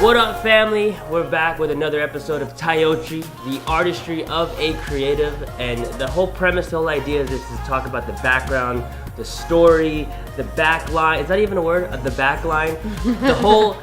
What up, family? We're back with another episode of TAIOACI, the artistry of a creative. And the whole premise, the whole idea is to talk about the background, the story, the backline. Is that even a word? The backline? The whole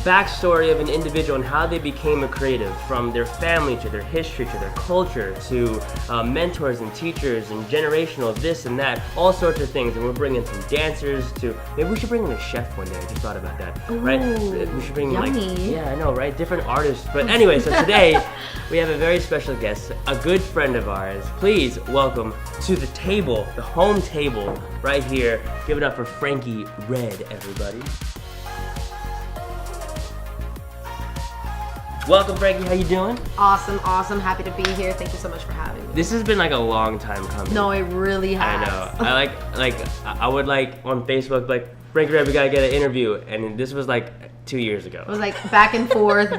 backstory of an individual and how they became a creative, from their family to their history to their culture to mentors and teachers and generational this and that, all sorts of things. And we're bringing from dancers to, maybe we should bring in a chef one day. I just thought about that. Ooh, right? We should bring yummy. yeah, I know, right? Different artists. But anyway, so today we have a very special guest, a good friend of ours. Please welcome to the table, the home table right here. Give it up for Frankie Red, everybody. Welcome, Frankie. How you doing? Awesome. Happy to be here. Thank you so much for having me. This has been like a long time coming. No, it really has. I know. I would like on Facebook, like, Frankie Red, we gotta get an interview, and this was like 2 years ago. It was like back and forth,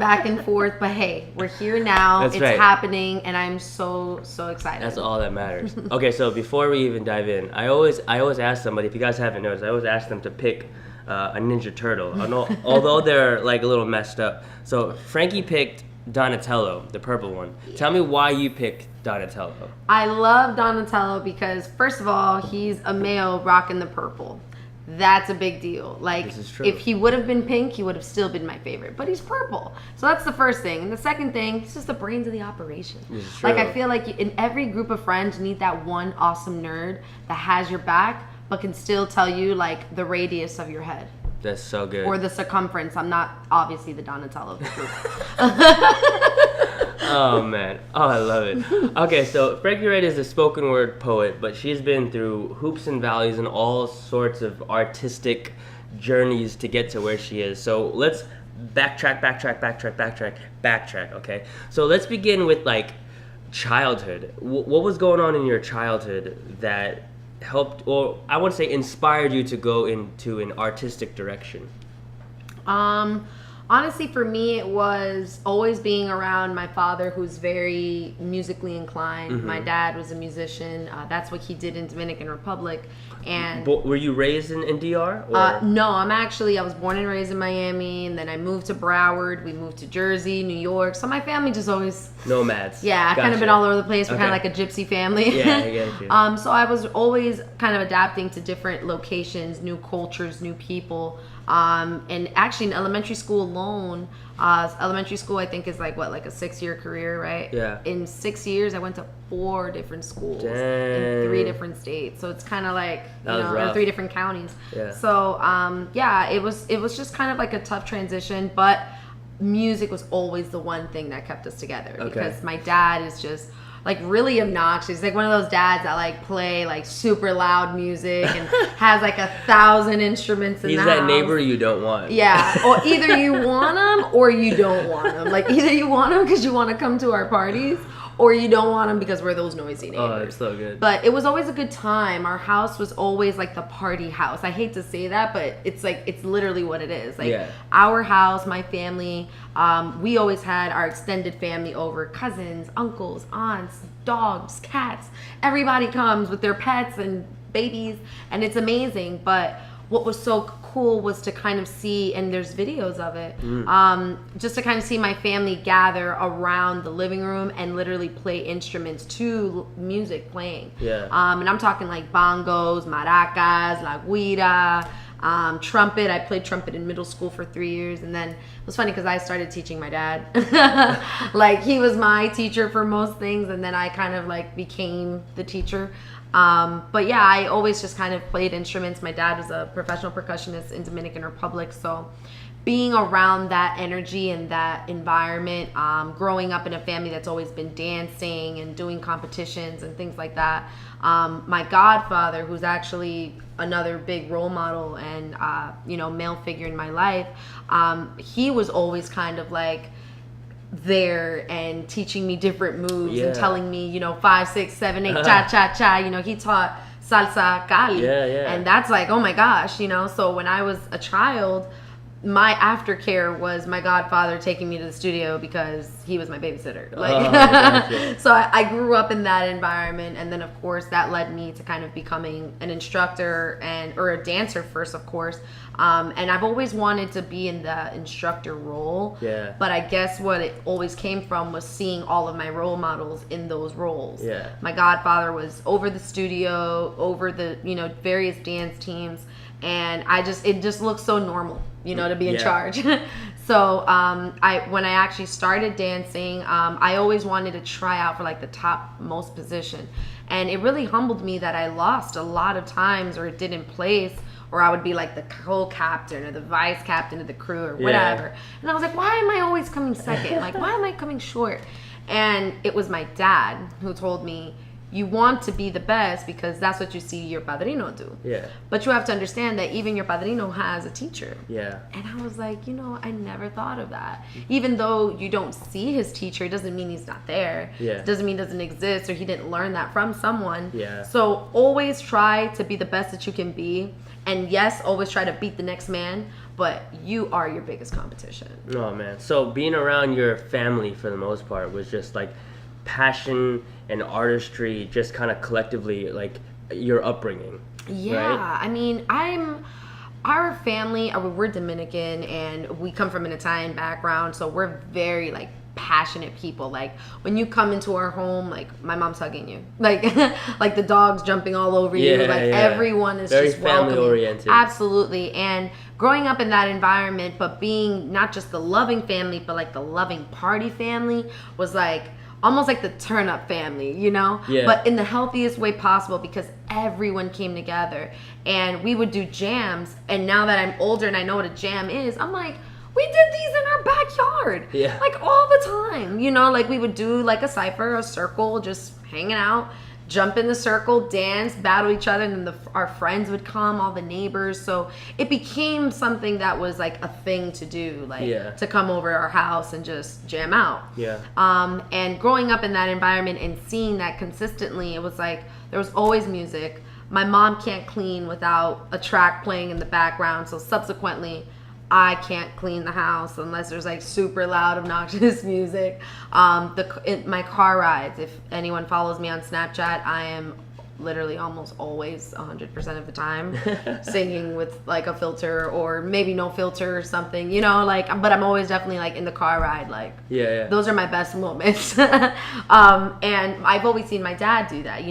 but hey, we're here now. That's it's right. happening, and I'm so excited. That's all that matters. Okay, so before we even dive in, I always ask somebody, if you guys haven't noticed, I always ask them to pick a Ninja Turtle, although they're like a little messed up. So Frankie picked Donatello, the purple one. Yeah. Tell me why you picked Donatello. I love Donatello because, first of all, he's a male rocking the purple. That's a big deal. Like, this is true. If he would have been pink, he would have still been my favorite. But he's purple. So that's the first thing. And the second thing, he's just the brains of the operation. This is true. Like, I feel like in every group of friends, you need that one awesome nerd that has your back, but can still tell you, like, the radius of your head. That's so good. Or the circumference. I'm not obviously the Donatello of the group. Oh, man. Oh, I love it. Okay, so Frankie Red is a spoken word poet, but she's been through hoops and valleys and all sorts of artistic journeys to get to where she is. So let's backtrack, okay? So let's begin with, like, childhood. What was going on in your childhood that helped, or I want to say inspired you to go into an artistic direction? Honestly, for me, it was always being around my father, who's very musically inclined. Mm-hmm. My dad was a musician. That's what he did in Dominican Republic. And were you raised in DR? No, I was born and raised in Miami, and then I moved to Broward. We moved to Jersey, New York. So my family just always nomads. Yeah, Gotcha. Kind of been all over the place. We're kind of like a gypsy family. Yeah, I get you. So I was always kind of adapting to different locations, new cultures, new people. And actually in elementary school alone, elementary school I think is like a 6-year career, right? Yeah. In 6 years I went to 4 different schools. Dang. In 3 different states. So it's kind of like, rough. 3 different counties. Yeah. So it was just kind of like a tough transition, but music was always the one thing that kept us together. Okay. Because my dad is just like really obnoxious. Like one of those dads that like play like super loud music and has like 1,000 instruments in the house. He's that neighbor you don't want. Yeah, or either you want him or you don't want him. Like either you want him because you want to come to our parties, or you don't want them because we're those noisy neighbors. Oh, that's so good. But it was always a good time. Our house was always like the party house. I hate to say that, but it's literally what it is. Like our house, my family, we always had our extended family over, cousins, uncles, aunts, dogs, cats. Everybody comes with their pets and babies, and it's amazing. But what was so cool was to kind of see, and there's videos of it, just to kind of see my family gather around the living room and literally play instruments to music playing. Yeah. And I'm talking like bongos, maracas, la guira, trumpet. I played trumpet in middle school for 3 years, and then it was funny because I started teaching my dad. Like he was my teacher for most things, and then I kind of like became the teacher. But yeah, I always just kind of played instruments. My dad was a professional percussionist in Dominican Republic, so being around that energy and that environment, growing up in a family that's always been dancing and doing competitions and things like that. My godfather, who's actually another big role model and male figure in my life, he was always kind of like there and teaching me different moves and telling me 5, 6, 7, 8 cha. He taught salsa cali, and that's like, oh my gosh. So when I was a child, my aftercare was my godfather taking me to the studio because he was my babysitter. Like, gotcha. So I grew up in that environment, and then of course that led me to kind of becoming an instructor or a dancer first, of course. And I've always wanted to be in the instructor role. Yeah. But I guess what it always came from was seeing all of my role models in those roles. Yeah. My godfather was over the studio, over the various dance teams. And it just looks so normal, to be in charge. So when I actually started dancing, I always wanted to try out for like the top most position. And it really humbled me that I lost a lot of times, or it didn't place, or I would be like the co-captain or the vice captain of the crew or whatever. Yeah. And I was like, why am I always coming second? Like, why am I coming short? And it was my dad who told me, you want to be the best because that's what you see your padrino do. Yeah. But you have to understand that even your padrino has a teacher. Yeah. And I was like, I never thought of that. Even though you don't see his teacher, it doesn't mean he's not there. Yeah. It doesn't mean he doesn't exist or he didn't learn that from someone. Yeah. So always try to be the best that you can be. And yes, always try to beat the next man, but you are your biggest competition. Oh, man. So being around your family for the most part was just like passion and artistry, just kind of collectively, like your upbringing. Yeah, right? I mean, our family, we're Dominican and we come from an Italian background, so we're very like passionate people. Like when you come into our home, like my mom's hugging you, like like the dogs jumping all over you, like everyone is very just family welcoming. Oriented. Absolutely. And growing up in that environment, but being not just the loving family, but like the loving party family was like almost like the turn-up family, Yeah. But in the healthiest way possible because everyone came together. And we would do jams. And now that I'm older and I know what a jam is, I'm like, we did these in our backyard. Yeah. Like all the time. Like we would do like a cypher, a circle, just hanging out, jump in the circle, dance, battle each other, and then our friends would come, all the neighbors. So it became something that was like a thing to do, like to come over our house and just jam out. Yeah. And growing up in that environment and seeing that consistently, it was like there was always music. My mom can't clean without a track playing in the background, so subsequently I can't clean the house unless there's like super loud, obnoxious music. My car rides, if anyone follows me on Snapchat, I am literally almost always 100% of the time singing with like a filter or maybe no filter or something, but I'm always definitely like in the car ride, like those are my best moments. And I've always seen my dad do that,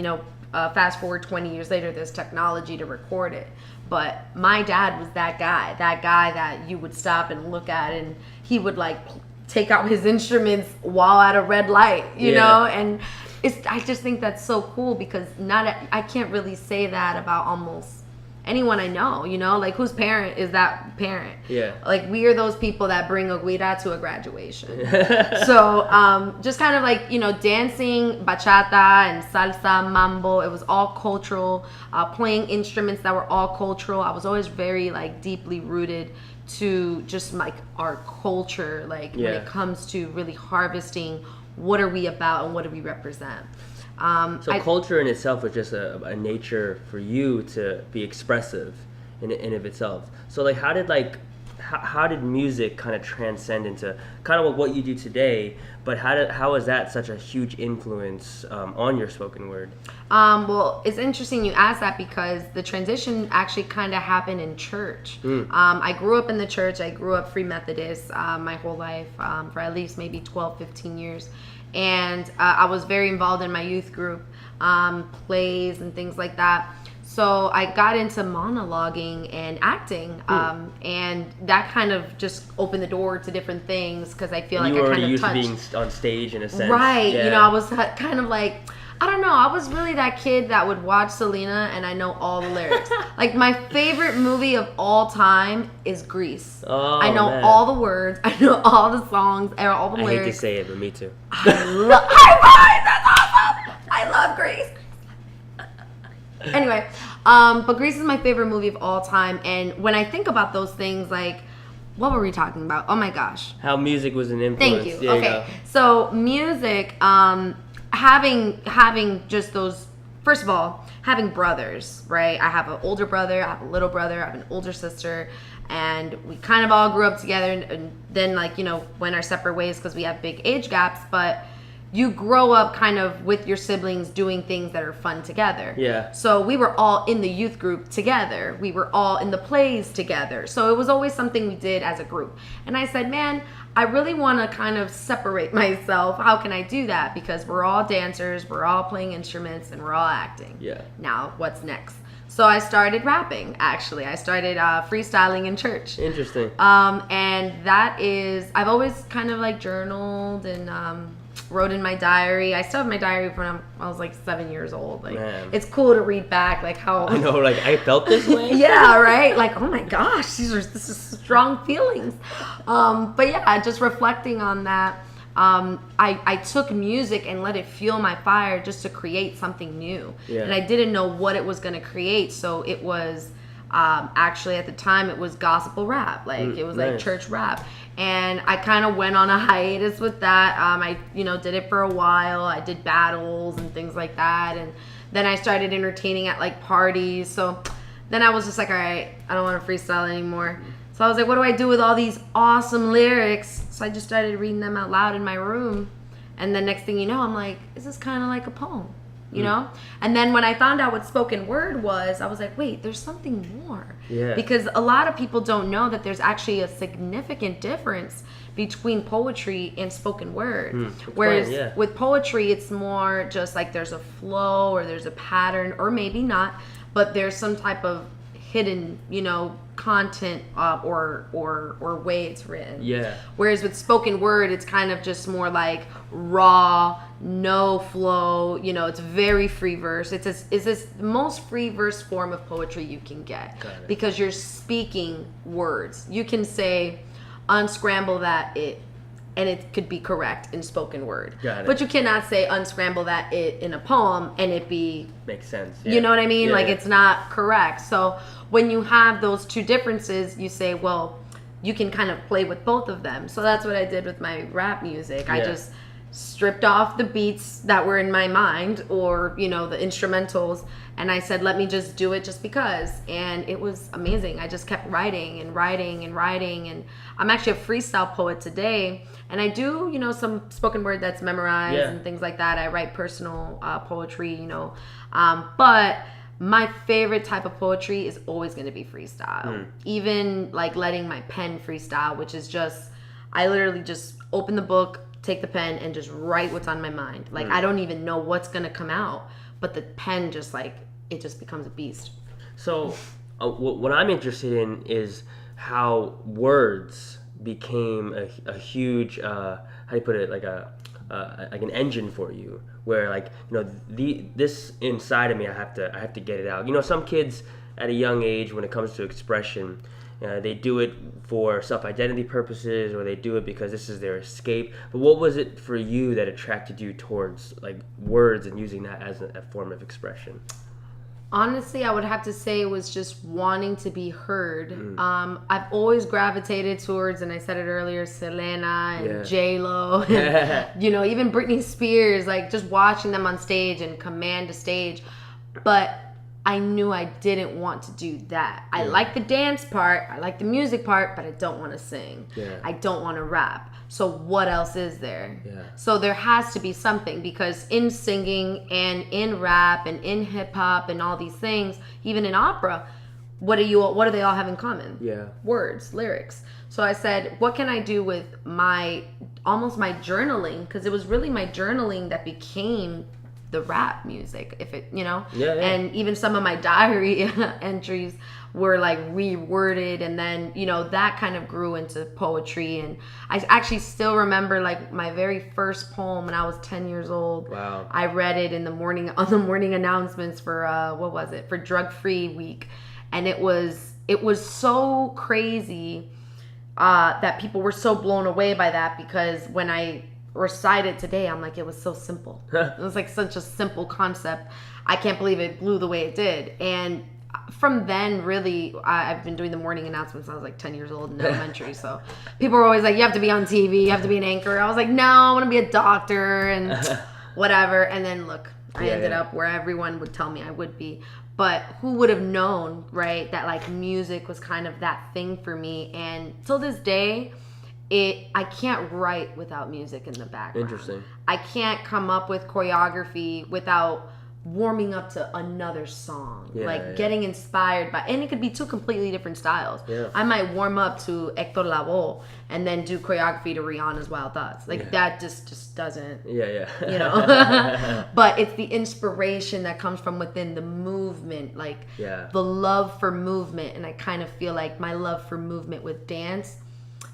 fast forward 20 years later, there's technology to record it. But my dad was that guy that you would stop and look at, and he would like take out his instruments while at a red light, you know? And I just think that's so cool because I can't really say that about almost anyone I know, like whose parent is that parent? Yeah. Like we are those people that bring a guira to a graduation. So just kind of like, dancing bachata and salsa, mambo, it was all cultural, playing instruments that were all cultural. I was always very like deeply rooted to just like our culture, like when it comes to really harvesting what are we about and what do we represent. So culture in itself was just a nature for you to be expressive in of itself. So like how did music kind of transcend into kind of what you do today, but how is that such a huge influence on your spoken word? Well, it's interesting you asked that because the transition actually kind of happened in church. I grew up in the church. I grew up Free Methodist my whole life for at least maybe 12, 15 years. And I was very involved in my youth group, plays and things like that. So I got into monologuing and acting, and that kind of just opened the door to different things because I feel like I kind of touched. You were used to being on stage in a sense. Right. Yeah. I was kind of like, I don't know. I was really that kid that would watch Selena and I know all the lyrics. Like my favorite movie of all time is Grease. Oh, I know all the words. I know all the songs and all the lyrics. I hate to say it, but me too. That's awesome. I love Grease. Anyway, but Grease is my favorite movie of all time. And when I think about those things, like, what were we talking about? Oh my gosh. How music was an influence. Thank you. Okay. So music, having just those first of all, having brothers, right? I have an older brother, I have a little brother, I have an older sister, and we kind of all grew up together, and then, like, you know, went our separate ways because we have big age gaps, but you grow up kind of with your siblings doing things that are fun together. Yeah. So we were all in the youth group together. We were all in the plays together. So it was always something we did as a group. And I said, man, I really want to kind of separate myself. How can I do that? Because we're all dancers, we're all playing instruments, and we're all acting. Yeah. Now, what's next? So I started rapping, actually. I started freestyling in church. Interesting. And that is, I've always kind of like journaled and wrote in my diary. I still have my diary from I was like 7 years old. Like, Man. It's cool to read back, like how I know, like, I felt this way. yeah, right. Like, oh my gosh, this is strong feelings. But yeah, just reflecting on that. I took music and let it fuel my fire just to create something new. Yeah. And I didn't know what it was going to create. So it was actually at the time it was gospel rap. Like it was like Nice. church rap. And I kind of went on a hiatus with that. I, did it for a while. I did battles and things like that. And then I started entertaining at like parties. So then I was just like, all right, I don't want to freestyle anymore. So I was like, what do I do with all these awesome lyrics? So I just started reading them out loud in my room. And then next thing you know, I'm like, this is kind of like a poem, you know? And then when I found out what spoken word was, I was like, wait, there's something more. Yeah. Because a lot of people don't know that there's actually a significant difference between poetry and spoken word. Whereas with poetry, it's more just like there's a flow or there's a pattern, or maybe not, but there's some type of hidden, content or way it's written. Yeah. Whereas with spoken word, it's kind of just more like raw, no flow. It's very free verse. It's this most free verse form of poetry you can get because you're speaking words. You can say, unscramble that it, and it could be correct in spoken word. Got it. But you cannot say unscramble that it in a poem and it be Makes sense. You know what I mean? Yeah, like yeah. it's not correct. So when you have those two differences, you say, well, you can kind of play with both of them. So that's what I did with my rap music. I just stripped off the beats that were in my mind or, the instrumentals. And I said, let me just do it just because. And it was amazing. I just kept writing and writing and writing. And I'm actually a freestyle poet today. And I do, some spoken word that's memorized and things like that. I write personal poetry, but my favorite type of poetry is always going to be freestyle. Even like letting my pen freestyle, which is just, I literally just open the book, take the pen, and just write what's on my mind. Like I don't even know what's going to come out, but the pen just like, it just becomes a beast. So what I'm interested in is how words became a huge, how do you put it, like like an engine for you, where like this inside of me, I have to get it out. Some kids at a young age, when it comes to expression, they do it for self-identity purposes, or they do it because this is their escape. But what was it for you that attracted you towards like words and using that as a form of expression? Honestly, I would have to say it was just wanting to be heard. I've always gravitated towards, and I said it earlier, Selena and J-Lo, and, even Britney Spears, like just watching them on stage and command a stage. But I knew I didn't want to do that. I like the dance part, I like the music part, but I don't want to sing. I don't want to rap. So what else is there? So there has to be something, because in singing and in rap and in hip hop and all these things, even in opera, what do they all have in common? Words, lyrics. So I said, what can I do with almost my journaling? Because it was really my journaling that became the rap music, if it, and even some of my diary entries were like reworded, and then that kind of grew into poetry. And I actually still remember like my very first poem when I was 10 years old. Wow. I read it in the morning on the morning announcements for for drug-free week, and it was so crazy that people were so blown away by that, because when I recite it today, I'm like, it was so simple. It was like such a simple concept. I can't believe it blew the way it did. And from then, really, I've been doing the morning announcements since I was like 10 years old in elementary. So people were always like, you have to be on TV, you have to be an anchor. I was like, no, I want to be a doctor and whatever. And then look, I ended up where everyone would tell me I would be. But who would have known, right, that like music was kind of that thing for me. And till this day, I can't write without music in the background. Interesting. I can't come up with choreography without warming up to another song, getting inspired by, and it could be two completely different styles. I might warm up to Hector Lavoe and then do choreography to Rihanna's Wild Thoughts. That just doesn't, you know. But it's the inspiration that comes from within the movement, the love for movement. And I kind of feel like my love for movement with dance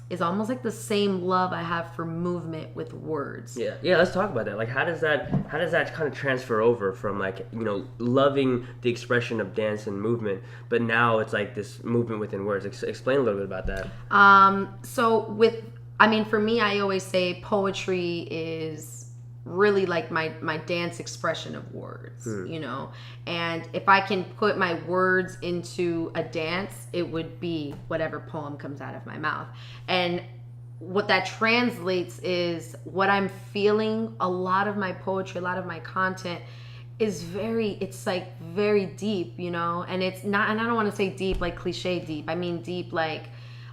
is almost like the same love I have for movement with words. Yeah, let's talk about that. Like, how does that kind of transfer over from, like, you know, loving the expression of dance and movement, but now it's like this movement within words. Explain a little bit about that. For me, I always say poetry is really like my dance expression of words, you know. And if I can put my words into a dance, it would be whatever poem comes out of my mouth. And what that translates is what I'm feeling. A lot of my poetry, a lot of my content is very deep, you know. And it's not, and I don't want to say deep like cliche deep. I mean deep like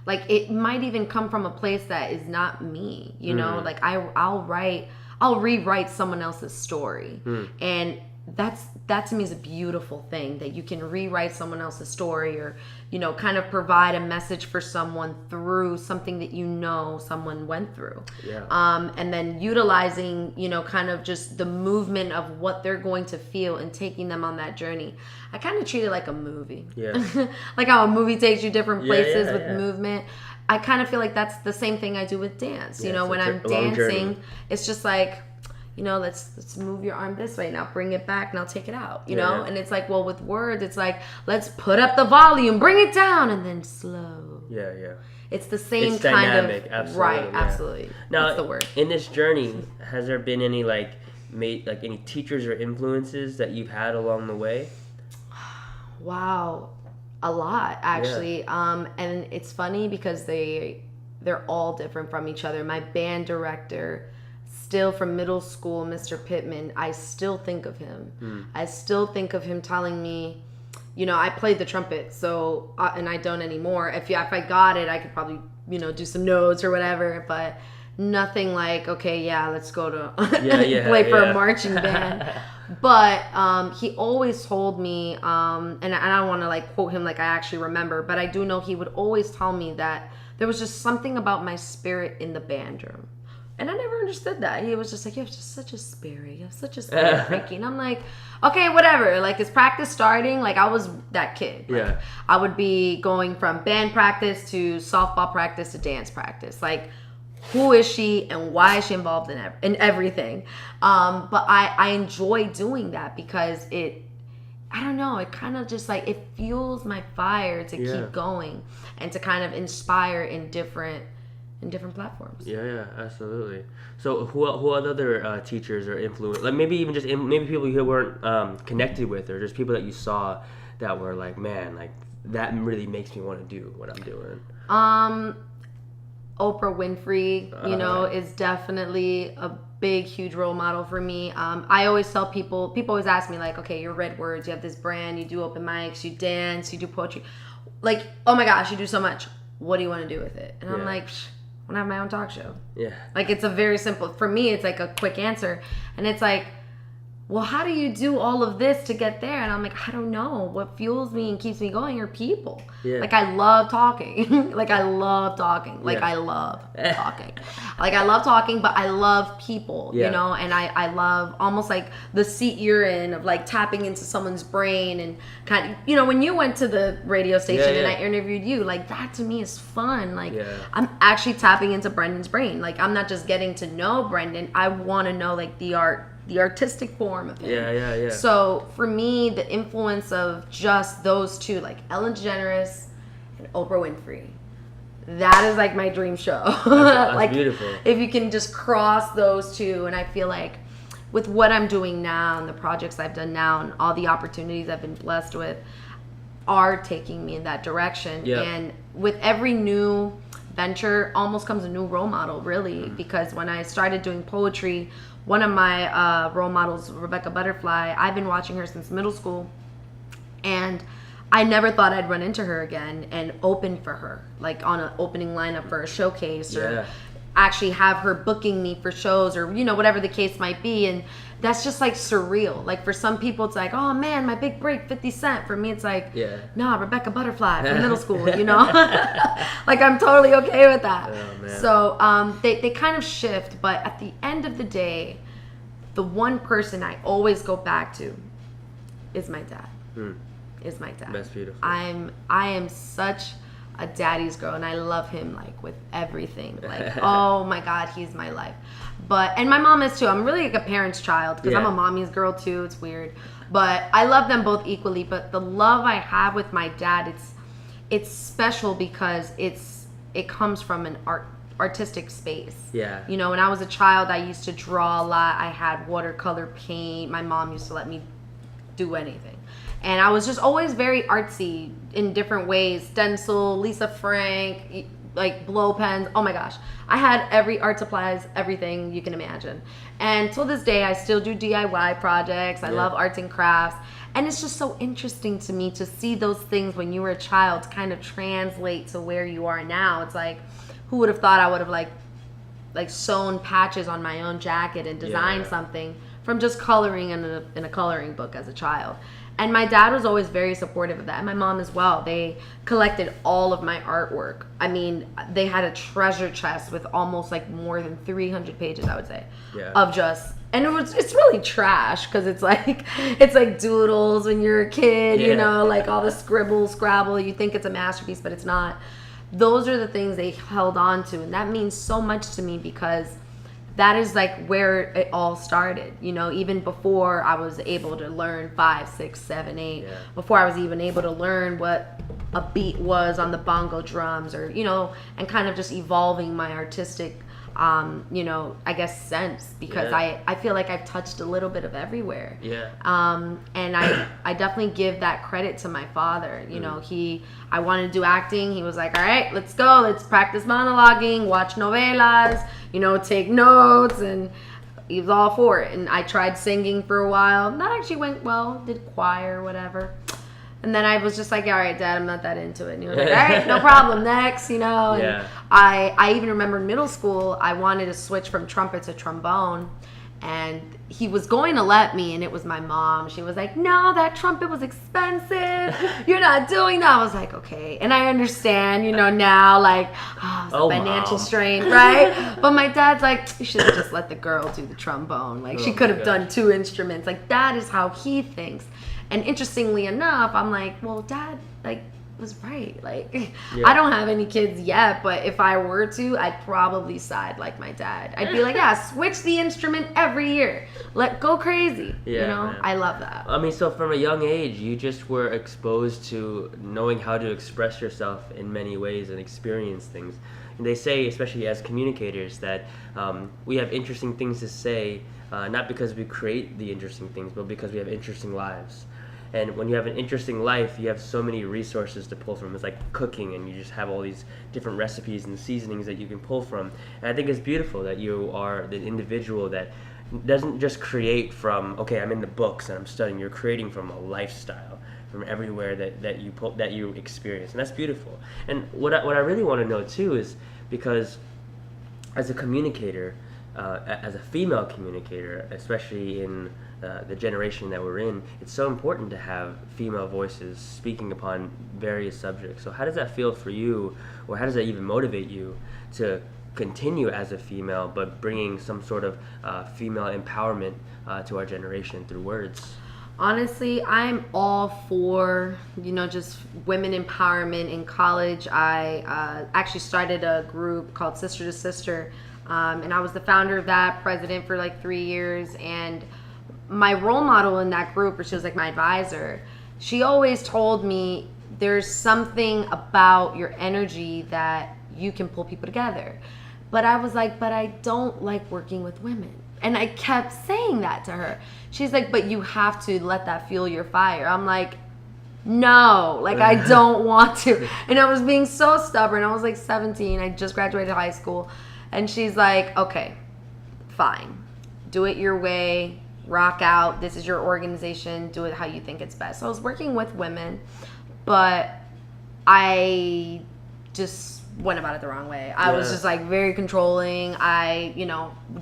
it might even come from a place that is not me, you know. Like I'll rewrite someone else's story. And that to me is a beautiful thing, that you can rewrite someone else's story, or, you know, kind of provide a message for someone through something that, you know, someone went through. And then utilizing, you know, kind of just the movement of what they're going to feel and taking them on that journey. I kind of treat it like a movie. Like how a movie takes you different places with movement. I kind of feel like that's the same thing I do with dance. You know, when I'm dancing, it's just like, you know, let's move your arm this way, now bring it back, now take it out, you know. And it's like, well, with words, it's like, let's put up the volume, bring it down, and then slow. It's the same kind dynamic, of absolutely, right, absolutely. Now, that's the word. In this journey, has there been any any teachers or influences that you've had along the way? Wow. A lot, actually. And it's funny because they're all different from each other. My band director, still from middle school, Mr. Pittman, I still think of him. I still think of him telling me, you know, I played the trumpet, so and I don't anymore. If I got it, I could probably, you know, do some notes or whatever, but nothing like, okay, let's go to play for a marching band. But he always told me, and I don't want to like quote him like I actually remember, but I do know he would always tell me that there was just something about my spirit in the band room. And I never understood that. He was just like, you have just such a spirit. You have such a spirit, Frankie. And I'm like, okay, whatever. Like, is practice starting? Like, I was that kid. Like, I would be going from band practice to softball practice to dance practice. Like, who is she and why is she involved in everything? But I enjoy doing that because I don't know, it kind of just like, it fuels my fire to keep going and to kind of inspire in different platforms. Absolutely. So who other teachers or influence, like maybe even just maybe people you weren't connected with, or just people that you saw that were like, man, like that really makes me want to do what I'm doing? Oprah Winfrey, you know, is definitely a big, huge role model for me. I always tell people always ask me like, okay, you're Red Words, you have this brand, you do open mics, you dance, you do poetry. Like, oh my gosh, you do so much. What do you want to do with it? And I'm like, I want to have my own talk show. Like, it's a very simple, for me, it's like a quick answer. And it's like, well, how do you do all of this to get there? And I'm like, I don't know. What fuels me and keeps me going are people. Like, I love talking. Like, I love talking. Like, I love talking. Like, I love talking, but I love people, you know? And I love almost like the seat you're in of like tapping into someone's brain and kind of, you know, when you went to the radio station and I interviewed you, like, that to me is fun. Like, I'm actually tapping into Brendan's brain. Like, I'm not just getting to know Brendan. I want to know like the artistic form of him. So for me, the influence of just those two, like Ellen DeGeneres and Oprah Winfrey, that is like my dream show. That's like, beautiful. If you can just cross those two, and I feel like with what I'm doing now and the projects I've done now and all the opportunities I've been blessed with are taking me in that direction. And with every new venture almost comes a new role model, really, because when I started doing poetry, one of my role models, Rebecca Butterfly, I've been watching her since middle school, and I never thought I'd run into her again and open for her, like on an opening lineup for a showcase, or actually have her booking me for shows, or whatever the case might be. And that's just like surreal. Like for some people it's like, oh man, my big break, 50 Cent. For me it's like, nah, Rebecca Butterfly from middle school, like I'm totally okay with that. So they kind of shift, but at the end of the day, the one person I always go back to is my dad. Is my dad. That's beautiful. I am such a daddy's girl, and I love him like with everything. Like, oh my God, he's my life. And my mom is too. I'm really like a parent's child, because I'm a mommy's girl too. It's weird, but I love them both equally. But the love I have with my dad, it's special because it comes from an artistic space. When I was a child, I used to draw a lot. I had watercolor paint. My mom used to let me do anything. And I was just always very artsy in different ways. Stencil, Lisa Frank, like blow pens. Oh my gosh. I had every art supplies, everything you can imagine. And till this day, I still do DIY projects. I love arts and crafts. And it's just so interesting to me to see those things when you were a child kind of translate to where you are now. It's like, who would have thought I would have like sewn patches on my own jacket and designed something from just coloring in a coloring book as a child. And my dad was always very supportive of that, and my mom as well. They collected all of my artwork. I mean, they had a treasure chest with almost like more than 300 pages, I would say, of just, and it's really trash, because it's like doodles when you're a kid, like all the scribble, scrabble. You think it's a masterpiece, but it's not. Those are the things they held on to, and that means so much to me, because that is like where it all started, even before I was able to learn 5, 6, 7, 8, before I was even able to learn what a beat was on the bongo drums, or, and kind of just evolving my artistic, I guess sense, because I feel like I've touched a little bit of everywhere. And I definitely give that credit to my father. I wanted to do acting. He was like, all right, let's go. Let's practice monologuing, watch novelas, take notes. And he was all for it. And I tried singing for a while. That actually went well. Did choir or whatever. And then I was just like, all right, Dad, I'm not that into it. And he was like, all right, no problem, next, And I even remember in middle school, I wanted to switch from trumpet to trombone. And he was going to let me, and it was my mom. She was like, no, that trumpet was expensive. You're not doing that. I was like, okay. And I understand, now, like, it's a financial strain, right? But my dad's like, you should have just let the girl do the trombone. Like, she could have done 2 instruments. Like, that is how he thinks. And interestingly enough, I'm like, well, Dad, like, was right. Like, I don't have any kids yet, but if I were to, I'd probably side like my dad. I'd be like, switch the instrument every year. Go crazy. Man. I love that. I mean, so from a young age, you just were exposed to knowing how to express yourself in many ways and experience things. And they say, especially as communicators, that we have interesting things to say, not because we create the interesting things, but because we have interesting lives. And when you have an interesting life, you have so many resources to pull from. It's like cooking, and you just have all these different recipes and seasonings that you can pull from. And I think it's beautiful that you are the individual that doesn't just create from, okay, I'm in the books and I'm studying. You're creating from a lifestyle, from everywhere that you experience, and that's beautiful. And what I really want to know too is, because as a communicator, as a female communicator, especially in the generation that we're in, it's so important to have female voices speaking upon various subjects. So how does that feel for you, or how does that even motivate you to continue as a female, but bringing some sort of female empowerment to our generation through words? Honestly, I'm all for, just women empowerment. In college, I actually started a group called Sister to Sister, and I was the founder of that, president for like 3 years. And my role model in that group, or she was like my advisor, she always told me there's something about your energy that you can pull people together. But I was like, but I don't like working with women. And I kept saying that to her. She's like, but you have to let that fuel your fire. I'm like, no, like I don't want to. And I was being so stubborn. I was like 17. I just graduated high school. And she's like, okay, fine. Do it your way. Rock out. This is your organization. Do it how you think it's best. So I was working with women, but I just went about it the wrong way. I was just like very controlling. I,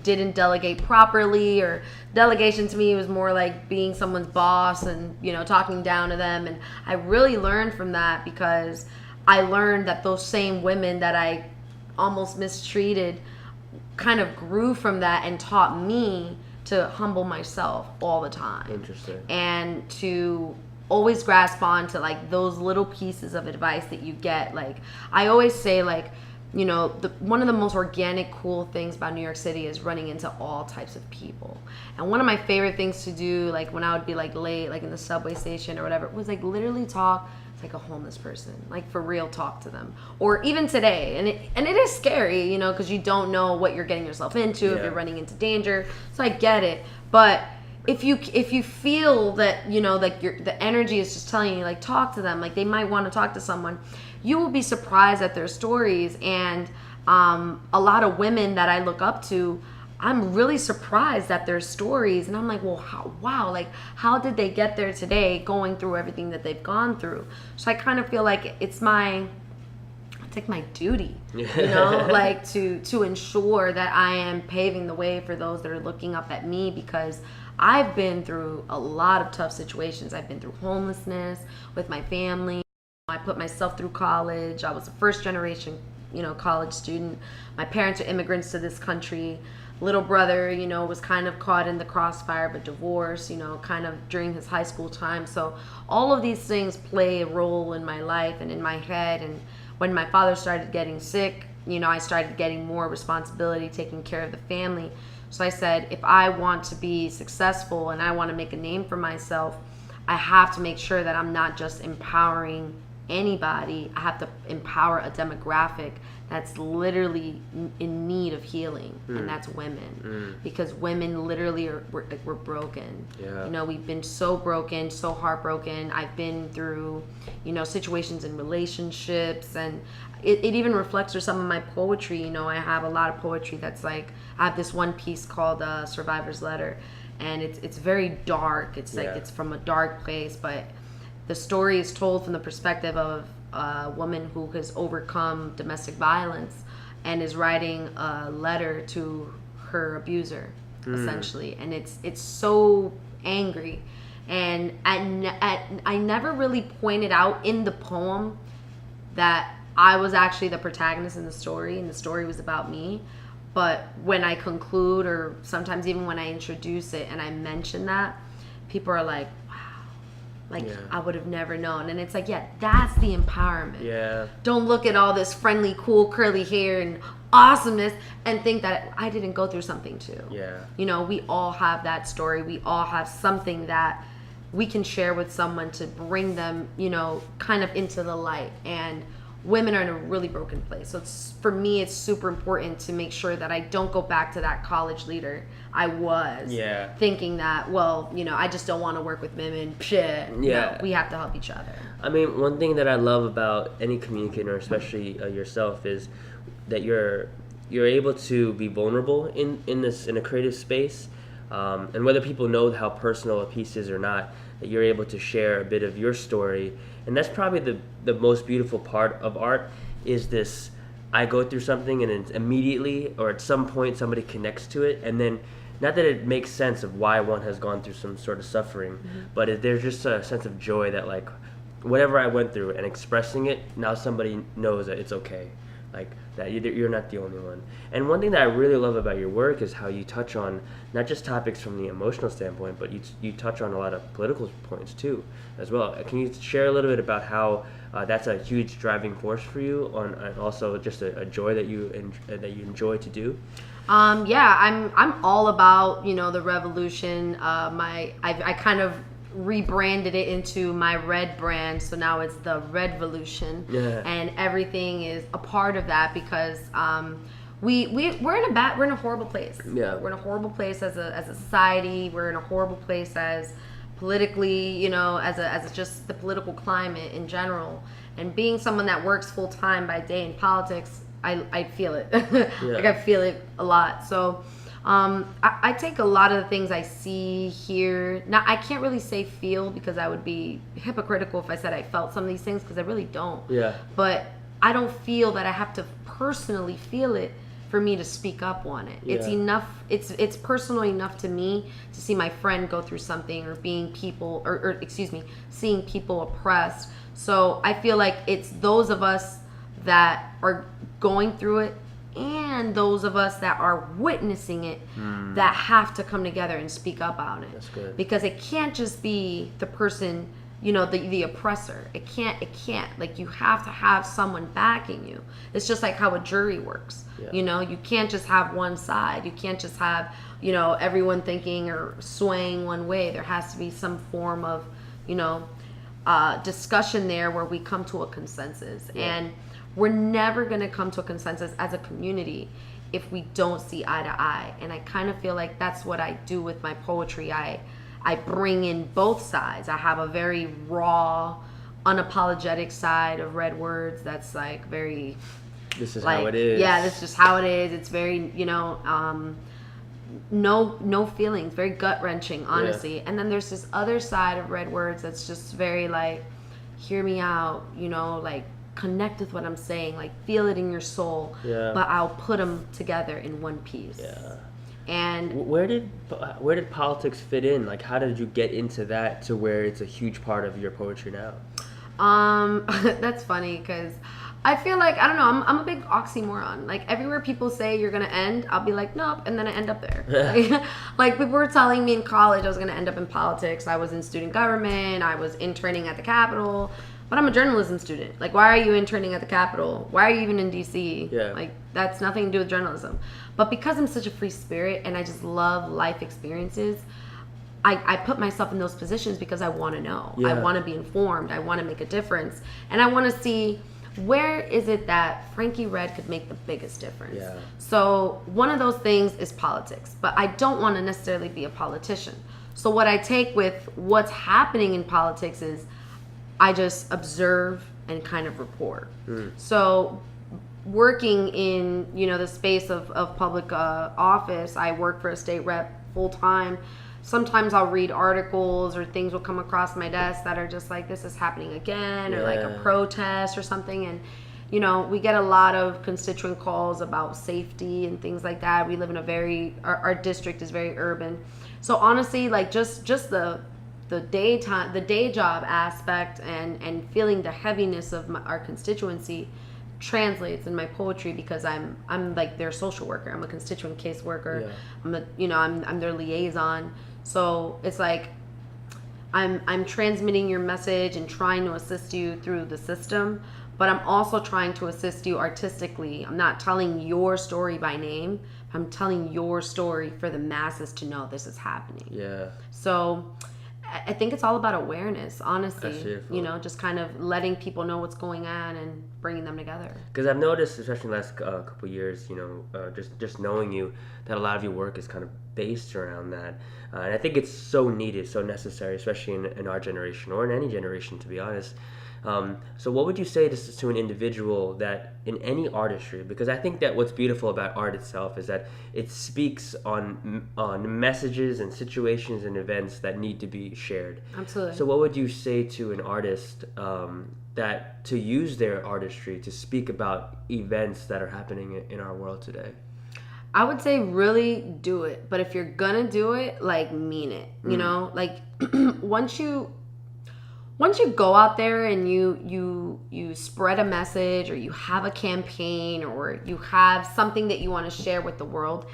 didn't delegate properly, or delegation to me was more like being someone's boss and, talking down to them. And I really learned from that, because I learned that those same women that I almost mistreated kind of grew from that and taught me to humble myself all the time. Interesting. And to always grasp on to like those little pieces of advice that you get. Like I always say, like, one of the most organic, cool things about New York City is running into all types of people. And one of my favorite things to do, like when I would be like late, like in the subway station or whatever, was like literally talk to like a homeless person, like for real, talk to them. Or even today, and it is scary, because you don't know what you're getting yourself into, if you're running into danger. So I get it, but if you feel that like the energy is just telling you, like, talk to them, like they might want to talk to someone, you will be surprised at their stories. And a lot of women that I look up to, I'm really surprised at their stories, and I'm like, well, how did they get there today, going through everything that they've gone through? So I kind of feel like it's my duty, like to ensure that I am paving the way for those that are looking up at me, because I've been through a lot of tough situations. I've been through homelessness with my family. I put myself through college. I was a first generation, college student. My parents are immigrants to this country. Little brother, was kind of caught in the crossfire, but divorced, kind of during his high school time. So all of these things play a role in my life and in my head. And when my father started getting sick, I started getting more responsibility, taking care of the family. So I said, if I want to be successful and I want to make a name for myself, I have to make sure that I'm not just empowering anybody. I have to empower a demographic that's literally in need of healing, and that's women. Because women literally we're broken. We've been so broken, so heartbroken. I've been through situations in relationships, and it even reflects through some of my poetry. I have a lot of poetry that's like, I have this one piece called Survivor's Letter, and it's very dark. It's like it's from a dark place, but the story is told from the perspective of a woman who has overcome domestic violence and is writing a letter to her abuser, essentially. And it's so angry. And I never really pointed out in the poem that I was actually the protagonist in the story, and the story was about me. But when I conclude, or sometimes even when I introduce it and I mention that, people are like, I would have never known. And it's like, that's the empowerment. Don't look at all this friendly, cool, curly hair and awesomeness and think that I didn't go through something too. We all have that story. We all have something that we can share with someone to bring them, kind of into the light. And women are in a really broken place. So for me, it's super important to make sure that I don't go back to that college leader I was, thinking that, I just don't want to work with women. No, we have to help each other. I mean, one thing that I love about any communicator, especially yourself, is that you're able to be vulnerable in a creative space, and whether people know how personal a piece is or not, that you're able to share a bit of your story. And that's probably the most beautiful part of art, is this, I go through something and it's immediately, or at some point, somebody connects to it, and then, not that it makes sense of why one has gone through some sort of suffering, but there's just a sense of joy that, like, whatever I went through and expressing it, now somebody knows that it's okay. Like, that you're not the only one. And one thing that I really love about your work is how you touch on not just topics from the emotional standpoint, but you touch on a lot of political points too, as well. Can you share a little bit about how that's a huge driving force for you, and also just a joy that you enjoy to do? I'm all about the revolution. I kind of rebranded it into my Red brand, so now it's the Redvolution, and everything is a part of that, because we're in a horrible place. We're in a horrible place as a society. We're in a horrible place as politically, you know, as just the political climate in general, and being someone that works full time by day in politics, I feel it. Like I feel it a lot. So I take a lot of the things I see here. Now, I can't really say feel, because I would be hypocritical if I said I felt some of these things, because I really don't. Yeah. But I don't feel that I have to personally feel it for me to speak up on it. It's enough. It's personal enough to me to see my friend go through something, or being people, or excuse me, seeing people oppressed. So I feel like it's those of us that are going through it, and those of us that are witnessing it, that have to come together and speak up on it. That's good. Because it can't just be the person, you know, the oppressor. It can't. Like, you have to have someone backing you. It's just like how a jury works. Yeah. You know, you can't just have one side. You can't just have, you know, everyone thinking or swaying one way. There has to be some form of, you know, discussion there where we come to a consensus. Yeah. And we're never going to come to a consensus as a community if we don't see eye to eye. And I kind of feel like that's what I do with my poetry. I bring in both sides. I have a very raw, unapologetic side of Red Words that's like very... This is like, how it is. Yeah, this is just how it is. It's very, you know, no feelings, very gut-wrenching, honestly. And then there's this other side of Red Words that's just very like, hear me out, you know, like, connect with what I'm saying, like, feel it in your soul. Yeah. But I'll put them together in one piece. Yeah. And where did politics fit in? Like, how did you get into that to where it's a huge part of your poetry now? That's funny, because I feel like, I don't know, I'm a big oxymoron. Like, everywhere people say you're gonna end, I'll be like, nope, and then I end up there. Like, people were telling me in college I was gonna end up in politics. I was in student government, I was interning at the Capitol, but I'm a journalism student. Like, why are you interning at the Capitol? Why are you even in DC? Yeah. Like, that's nothing to do with journalism. But because I'm such a free spirit and I just love life experiences, I put myself in those positions because I want to know. Yeah. I want to be informed. I want to make a difference. And I want to see, where is it that Frankie Red could make the biggest difference? Yeah. So one of those things is politics, but I don't want to necessarily be a politician. So what I take with what's happening in politics is I just observe and kind of report. So working in, you know, the space of public office, I work for a state rep full time. Sometimes I'll read articles or things will come across my desk that are just like, this is happening again, or like a protest or something. And, you know, we get a lot of constituent calls about safety and things like that. We live in a very, our district is very urban. So honestly, like just the day job aspect and feeling the heaviness of our constituency translates in my poetry, because I'm like their social worker. I'm a constituent case worker. Yeah. I'm their liaison. So it's like I'm transmitting your message and trying to assist you through the system, but I'm also trying to assist you artistically. I'm not telling your story by name. I'm telling your story for the masses to know this is happening. Yeah. So I think it's all about awareness, honestly. You know, just kind of letting people know what's going on and bringing them together. Because I've noticed, especially in the last couple of years, you know, just knowing you, that a lot of your work is kind of based around that. And I think it's so needed, so necessary, especially in our generation, or in any generation, to be honest. So what would you say to an individual that in any artistry, because I think that what's beautiful about art itself is that it speaks on messages and situations and events that need to be shared. Absolutely. So what would you say to an artist that to use their artistry to speak about events that are happening in our world today? I would say really do it, but if you're gonna do it, like, mean it. You know, like once you go out there and you spread a message, or you have a campaign, or you have something that you want to share with the world,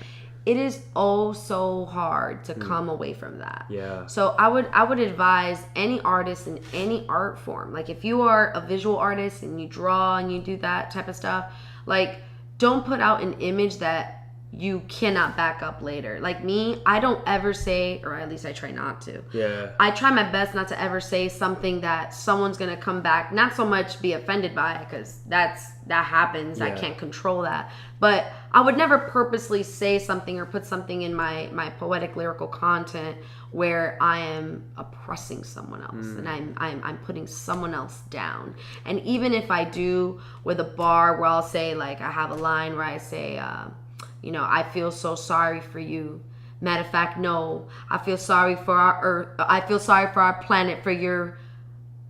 it is oh so hard to come away from that. Yeah. So I would advise any artist in any art form, like if you are a visual artist and you draw and you do that type of stuff, like, don't put out an image that you cannot back up later. Like me, I don't ever say, or at least I try not to. Yeah. I try my best not to ever say something that someone's gonna come back, not so much be offended by, because that happens. I can't control that. But I would never purposely say something or put something in my poetic lyrical content where I am oppressing someone else and I'm putting someone else down. And even if I do with a bar where I'll say, like, I have a line where I say, I feel so sorry for you. Matter of fact, no, I feel sorry for our earth. I feel sorry for our planet, for your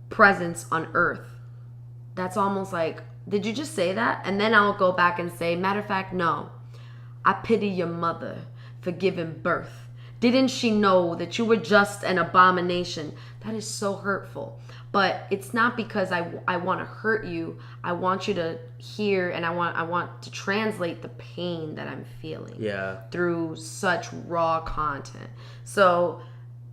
presence on Earth. That's almost like, did you just say that? And then I'll go back and say, matter of fact, no, I pity your mother for giving birth. Didn't she know that you were just an abomination? That is so hurtful. But it's not because I want to hurt you. I want you to hear, and I want to translate the pain that I'm feeling through such raw content. So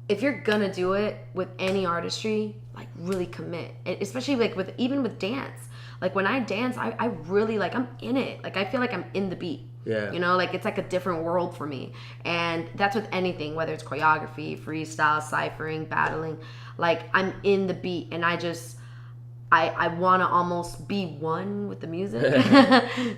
if you're gonna do it with any artistry, like, really commit. Especially like even with dance. Like when I dance, I really, like, I'm in it. Like I feel like I'm in the beat. Yeah. Like it's like a different world for me. And that's with anything, whether it's choreography, freestyle, ciphering, battling. Like I'm in the beat, and I want to almost be one with the music.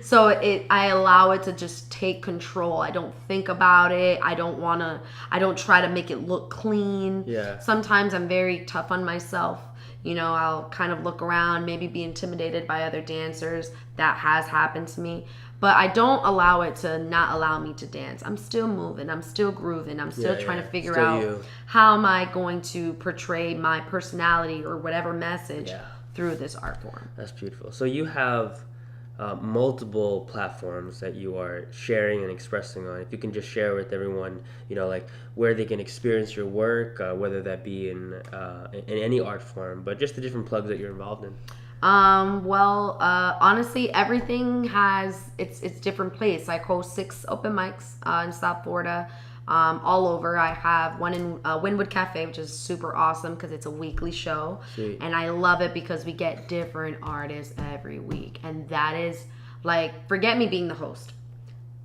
So I allow it to just take control. I don't think about it. I don't try to make it look clean. Yeah. Sometimes I'm very tough on myself. I'll kind of look around, maybe be intimidated by other dancers. That has happened to me. But I don't allow it to not allow me to dance. I'm still moving. I'm still grooving. I'm still trying to figure out how am I going to portray my personality or whatever message through this art form. That's beautiful. So you have multiple platforms that you are sharing and expressing on. If you can just share with everyone, like where they can experience your work, whether that be in any art form, but just the different plugs that you're involved in. Honestly, everything has its different place. I host 6 open mics in South Florida, all over. I have one in Wynwood Cafe, which is super awesome because it's a weekly show. Sweet. And I love it because we get different artists every week, and that is, like, forget me being the host.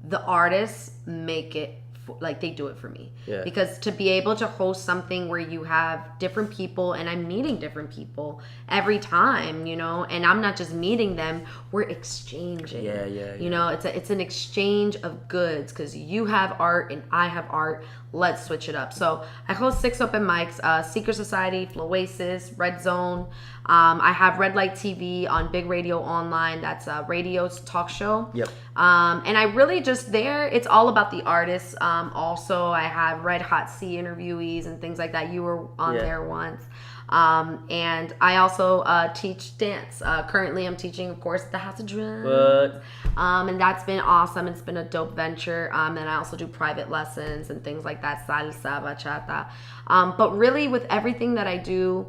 The artists make it, like, they do it for me. Yeah. Because to be able to host something where you have different people, and I'm meeting different people every time, and I'm not just meeting them, we're exchanging. Yeah. It's an exchange of goods, because you have art and I have art. Let's switch it up. So I host 6 open mics, Secret Society, Oasis, Red Zone. I have Red Light TV on Big Radio Online. That's a radio talk show. Yep. And I really just it's all about the artists. Also, I have Red Hot C interviewees and things like that. You were on there once. And I also teach dance. Currently, I'm teaching, of course, at the House of Drums. What? And that's been awesome. It's been a dope venture. And I also do private lessons and things like that, salsa, bachata. But really, with everything that I do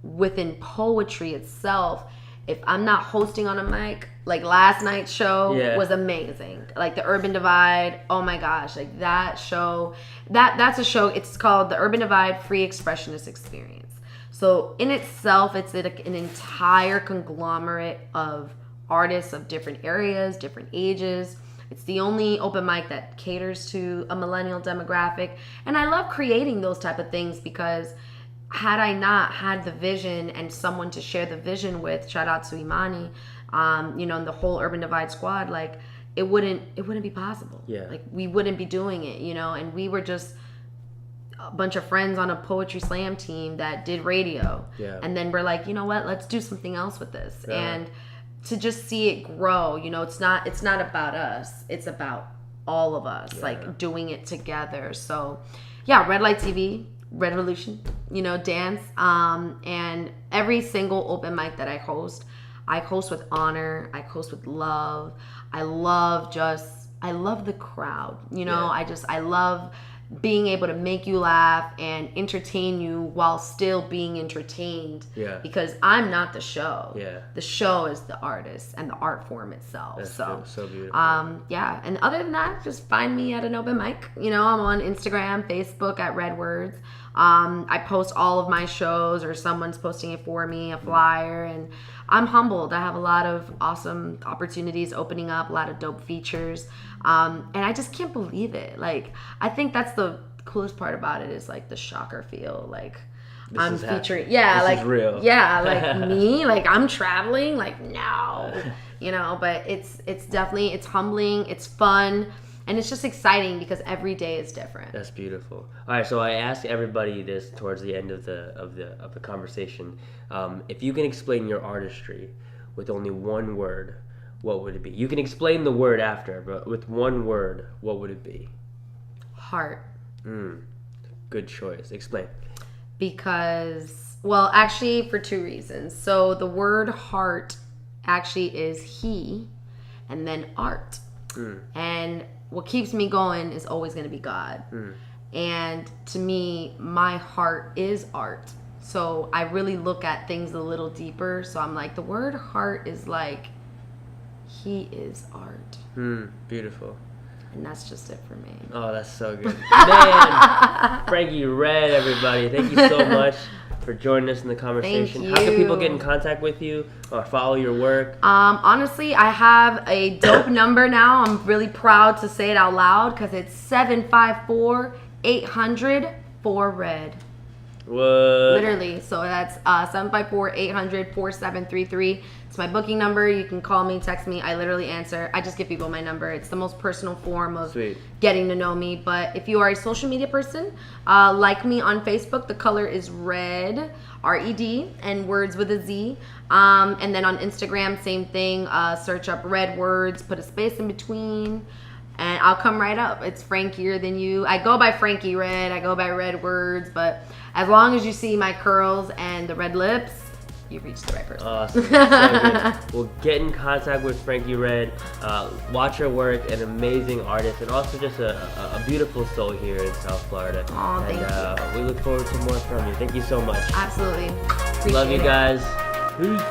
within poetry itself, if I'm not hosting on a mic, like last night's show was amazing. Like the Urban Divide, oh my gosh, like that show, that's a show. It's called the Urban Divide Free Expressionist Experience. So in itself, it's an entire conglomerate of artists of different areas, different ages. It's the only open mic that caters to a millennial demographic. And I love creating those type of things because had I not had the vision and someone to share the vision with, shout out to Imani, and the whole Urban Divide squad, like it wouldn't be possible. Yeah. Like we wouldn't be doing it, and we were just a bunch of friends on a poetry slam team that did radio. Yeah. And then we're like, you know what, let's do something else with this. Yeah. And to just see it grow, it's not about us. It's about all of us, like doing it together. So yeah, Red Light TV, Red Revolution, dance. And every single open mic that I host with honor. I host with love. I love the crowd. I love being able to make you laugh and entertain you while still being entertained. Yeah. Because I'm not the show. Yeah. The show is the artist and the art form itself. That's so beautiful. Yeah. And other than that, just find me at an open mic. I'm on Instagram, Facebook at Red Words. I post all of my shows, or someone's posting it for me, a flyer, and I'm humbled. I have a lot of awesome opportunities opening up, a lot of dope features, and I just can't believe it. Like, I think that's the coolest part about it, is like the shocker feel. Like, I'm featuring, this is real. Like me, like I'm traveling, like no, but it's definitely, it's humbling, it's fun, and it's just exciting because every day is different. That's beautiful. All right, so I ask everybody this towards the end of the conversation. If you can explain your artistry with only one word, what would it be? You can explain the word after, but with one word, what would it be? Heart. Good choice. Explain. Because, well, actually, for two reasons. So the word heart actually is he, and then art. And what keeps me going is always going to be God. And to me, my heart is art. So I really look at things a little deeper. So I'm like, the word heart is like, he is art. Beautiful. And that's just it for me. Oh, that's so good. Man, Frankie Red, everybody. Thank you so much for joining us in the conversation. Thank How can you. people get in contact with you or follow your work? Honestly, I have a dope number now. I'm really proud to say it out loud because it's 754-800-4RED. What? Literally. So that's 754-800-4733. It's my booking number. You can call me, text me. I literally answer. I just give people my number. It's the most personal form of getting to know me. But if you are a social media person, like me on Facebook. The color is red, R-E-D, and words with a Z. And then on Instagram, same thing. Search up red words, put a space in between, and I'll come right up. It's Frankier than you. I go by Frankie Red. I go by Red Words. But as long as you see my curls and the red lips, you've reached the right person. Awesome. So good. Well, get in contact with Frankie Red. Watch her work. An amazing artist, and also just a beautiful soul here in South Florida. Oh, thank you. We look forward to more from you. Thank you so much. Absolutely. Love you guys. Peace.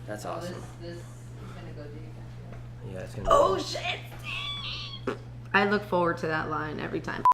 That's awesome. This is gonna go deep. Yeah, it's gonna. Oh shit! I look forward to that line every time.